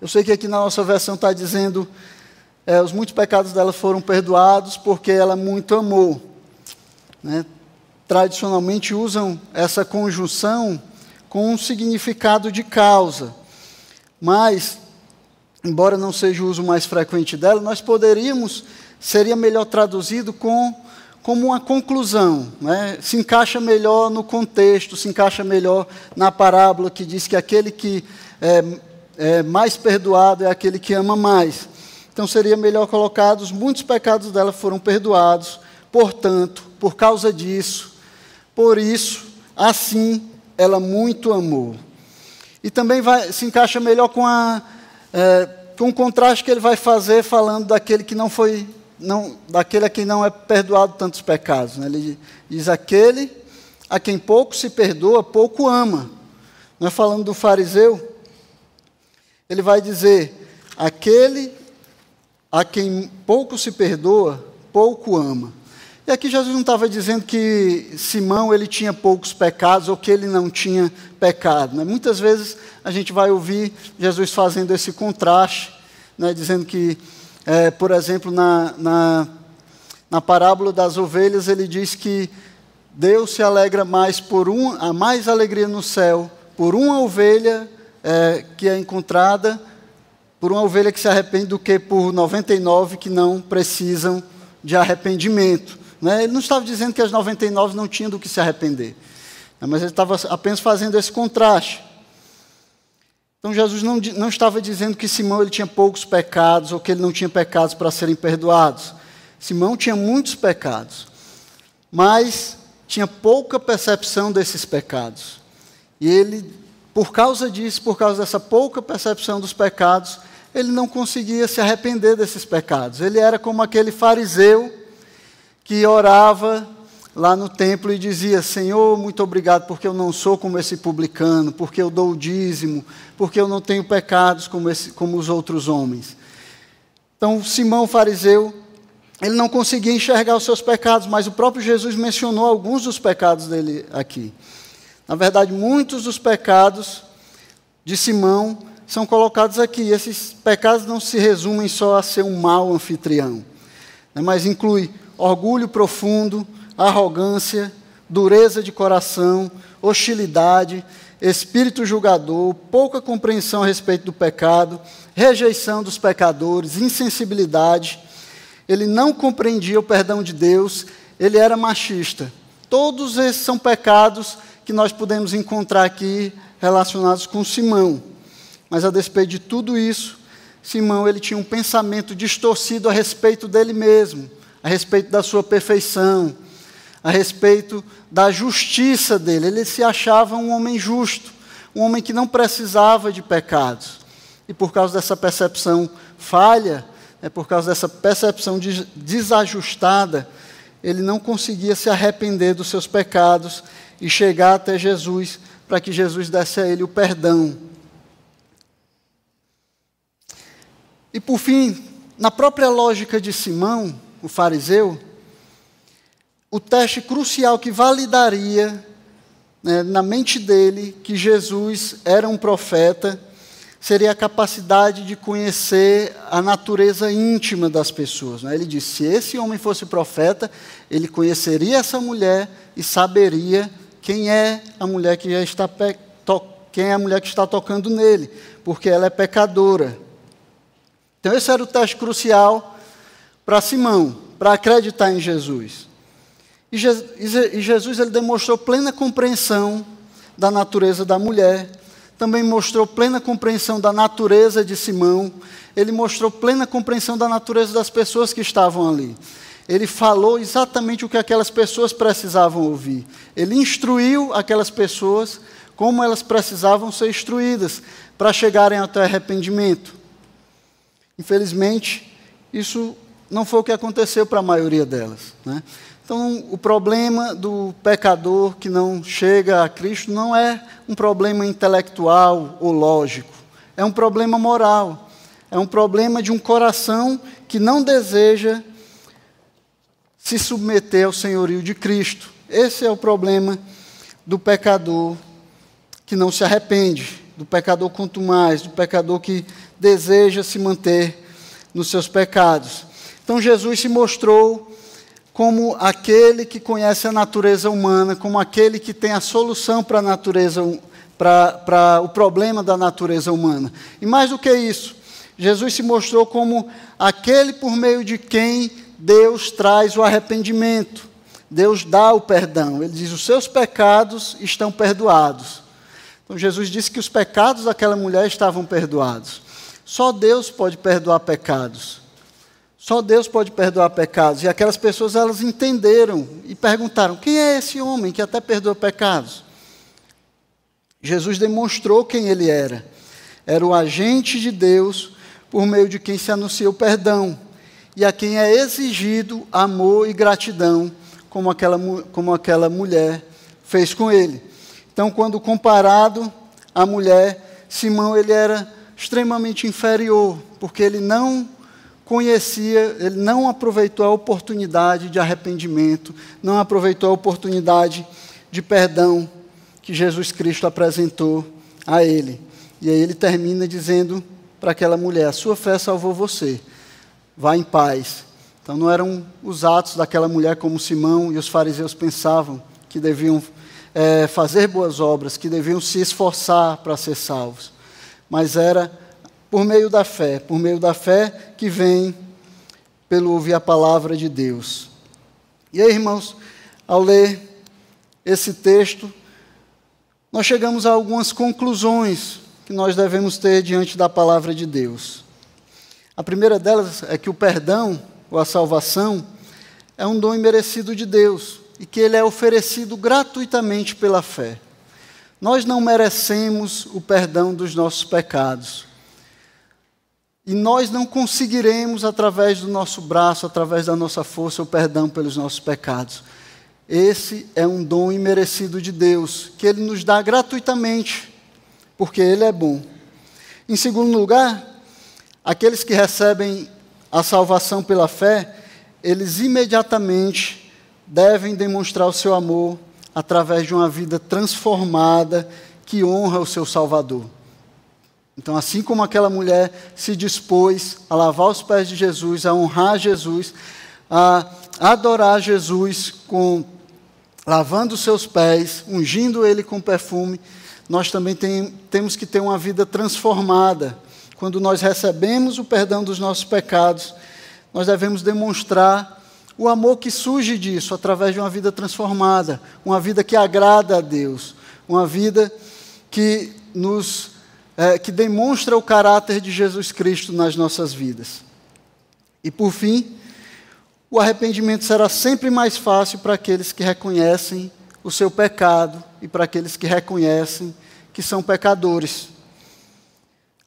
Eu sei que aqui na nossa versão está dizendo os muitos pecados dela foram perdoados porque ela muito amou, né? Tradicionalmente usam essa conjunção com um significado de causa, mas, embora não seja o uso mais frequente dela, seria melhor traduzido como uma conclusão, né? Se encaixa melhor no contexto, se encaixa melhor na parábola que diz que aquele que é mais perdoado é aquele que ama mais. Então seria melhor colocado: os muitos pecados dela foram perdoados, portanto, por causa disso, por isso, assim, ela muito amou. E também se encaixa melhor com o contraste que ele vai fazer falando daquele que daquele a quem não é perdoado tantos pecados, né? Ele diz: aquele a quem pouco se perdoa, pouco ama. Não é falando do fariseu? Ele vai dizer: aquele a quem pouco se perdoa, pouco ama. E aqui Jesus não estava dizendo que Simão ele tinha poucos pecados ou que ele não tinha pecado, né? Muitas vezes a gente vai ouvir Jesus fazendo esse contraste, né? Dizendo que, por exemplo, na parábola das ovelhas, ele diz que Deus se alegra mais há mais alegria no céu por uma ovelha que é encontrada, por uma ovelha que se arrepende, do que por 99 que não precisam de arrependimento. Né? Ele não estava dizendo que as 99 não tinham do que se arrepender, mas ele estava apenas fazendo esse contraste. Então Jesus não estava dizendo que Simão ele tinha poucos pecados ou que ele não tinha pecados para serem perdoados. Simão tinha muitos pecados, mas tinha pouca percepção desses pecados. E ele, por causa disso, por causa dessa pouca percepção dos pecados, ele não conseguia se arrepender desses pecados. Ele era como aquele fariseu que orava lá no templo e dizia: Senhor, muito obrigado porque eu não sou como esse publicano, porque eu dou o dízimo, porque eu não tenho pecados como os outros homens. Então, Simão, fariseu, ele não conseguia enxergar os seus pecados, mas o próprio Jesus mencionou alguns dos pecados dele aqui. Na verdade, muitos dos pecados de Simão são colocados aqui. Esses pecados não se resumem só a ser um mau anfitrião, né, mas inclui orgulho profundo, arrogância, dureza de coração, hostilidade, espírito julgador, pouca compreensão a respeito do pecado, rejeição dos pecadores, insensibilidade. Ele não compreendia o perdão de Deus, ele era machista. Todos esses são pecados que nós podemos encontrar aqui relacionados com Simão. Mas a despeito de tudo isso, Simão ele tinha um pensamento distorcido a respeito dele mesmo, a respeito da sua perfeição, a respeito da justiça dele. Ele se achava um homem justo, um homem que não precisava de pecados. E por causa dessa percepção falha, por causa dessa percepção desajustada, ele não conseguia se arrepender dos seus pecados e chegar até Jesus para que Jesus desse a ele o perdão. E por fim, na própria lógica de Simão, o fariseu, o teste crucial que validaria, né, na mente dele que Jesus era um profeta seria a capacidade de conhecer a natureza íntima das pessoas, né? Ele disse: se esse homem fosse profeta, ele conheceria essa mulher e saberia quem é a mulher que está tocando nele, porque ela é pecadora. Então esse era o teste crucial para Simão, para acreditar em Jesus. E Jesus ele demonstrou plena compreensão da natureza da mulher, também mostrou plena compreensão da natureza de Simão, ele mostrou plena compreensão da natureza das pessoas que estavam ali. Ele falou exatamente o que aquelas pessoas precisavam ouvir. Ele instruiu aquelas pessoas como elas precisavam ser instruídas para chegarem até arrependimento. Infelizmente, isso não foi o que aconteceu para a maioria delas, né? Então, o problema do pecador que não chega a Cristo não é um problema intelectual ou lógico. É um problema moral. É um problema de um coração que não deseja se submeter ao senhorio de Cristo. Esse é o problema do pecador que não se arrepende, do pecador contumaz, do pecador que deseja se manter nos seus pecados. Então, Jesus se mostrou como aquele que conhece a natureza humana, como aquele que tem a solução para a natureza, para o problema da natureza humana. E mais do que isso, Jesus se mostrou como aquele por meio de quem Deus traz o arrependimento. Deus dá o perdão. Ele diz: os seus pecados estão perdoados. Então Jesus disse que os pecados daquela mulher estavam perdoados. Só Deus pode perdoar pecados. Só Deus pode perdoar pecados. E aquelas pessoas, elas entenderam e perguntaram: quem é esse homem que até perdoa pecados? Jesus demonstrou quem ele era. Era o agente de Deus por meio de quem se anuncia o perdão. E a quem é exigido amor e gratidão, como aquela mulher fez com ele. Então, quando comparado à mulher, Simão ele era extremamente inferior, porque ele não conhecia, ele não aproveitou a oportunidade de arrependimento, não aproveitou a oportunidade de perdão que Jesus Cristo apresentou a ele. E aí ele termina dizendo para aquela mulher: a sua fé salvou você, vá em paz. Então não eram os atos daquela mulher como Simão e os fariseus pensavam, que deviam fazer boas obras, que deviam se esforçar para ser salvos, mas era por meio da fé que vem pelo ouvir a palavra de Deus. E aí, irmãos, ao ler esse texto, nós chegamos a algumas conclusões que nós devemos ter diante da palavra de Deus. A primeira delas é que o perdão, ou a salvação, é um dom imerecido de Deus, e que ele é oferecido gratuitamente pela fé. Nós não merecemos o perdão dos nossos pecados. E nós não conseguiremos, através do nosso braço, através da nossa força, o perdão pelos nossos pecados. Esse é um dom imerecido de Deus, que Ele nos dá gratuitamente, porque Ele é bom. Em segundo lugar, aqueles que recebem a salvação pela fé, eles imediatamente devem demonstrar o seu amor através de uma vida transformada que honra o seu Salvador. Então, assim como aquela mulher se dispôs a lavar os pés de Jesus, a honrar Jesus, a adorar Jesus, lavando os seus pés, ungindo ele com perfume, nós também temos que ter uma vida transformada. Quando nós recebemos o perdão dos nossos pecados, nós devemos demonstrar o amor que surge disso, através de uma vida transformada, uma vida que agrada a Deus, uma vida que demonstra o caráter de Jesus Cristo nas nossas vidas. E, por fim, o arrependimento será sempre mais fácil para aqueles que reconhecem o seu pecado e para aqueles que reconhecem que são pecadores,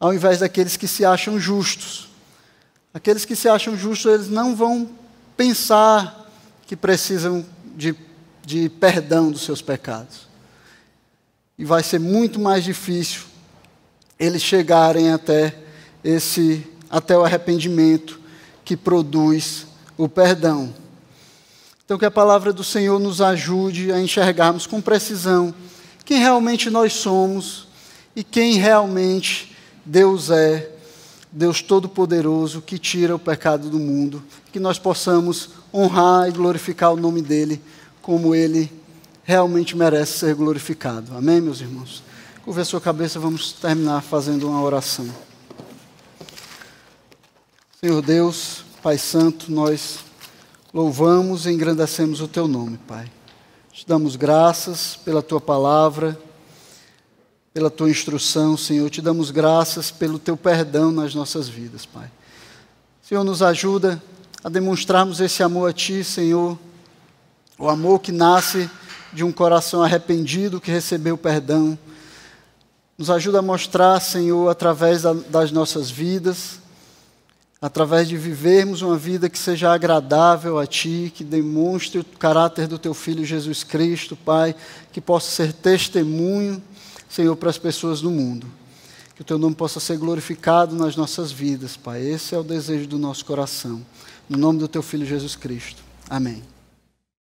ao invés daqueles que se acham justos. Aqueles que se acham justos, eles não vão pensar que precisam de perdão dos seus pecados. E vai ser muito mais difícil eles chegarem até o arrependimento que produz o perdão. Então, que a palavra do Senhor nos ajude a enxergarmos com precisão quem realmente nós somos e quem realmente Deus é, Deus Todo-Poderoso, que tira o pecado do mundo, que nós possamos honrar e glorificar o nome dEle como Ele realmente merece ser glorificado. Amém, meus irmãos? Curva a sua cabeça, vamos terminar fazendo uma oração. Senhor Deus, Pai Santo, nós louvamos e engrandecemos o Teu nome, Pai. Te damos graças pela Tua palavra, pela Tua instrução, Senhor. Te damos graças pelo Teu perdão nas nossas vidas, Pai. Senhor, nos ajuda a demonstrarmos esse amor a Ti, Senhor, o amor que nasce de um coração arrependido que recebeu perdão. Nos ajuda a mostrar, Senhor, através das nossas vidas, através de vivermos uma vida que seja agradável a Ti, que demonstre o caráter do Teu Filho Jesus Cristo, Pai, que possa ser testemunho, Senhor, para as pessoas do mundo. Que o Teu nome possa ser glorificado nas nossas vidas, Pai. Esse é o desejo do nosso coração. No nome do Teu Filho Jesus Cristo. Amém.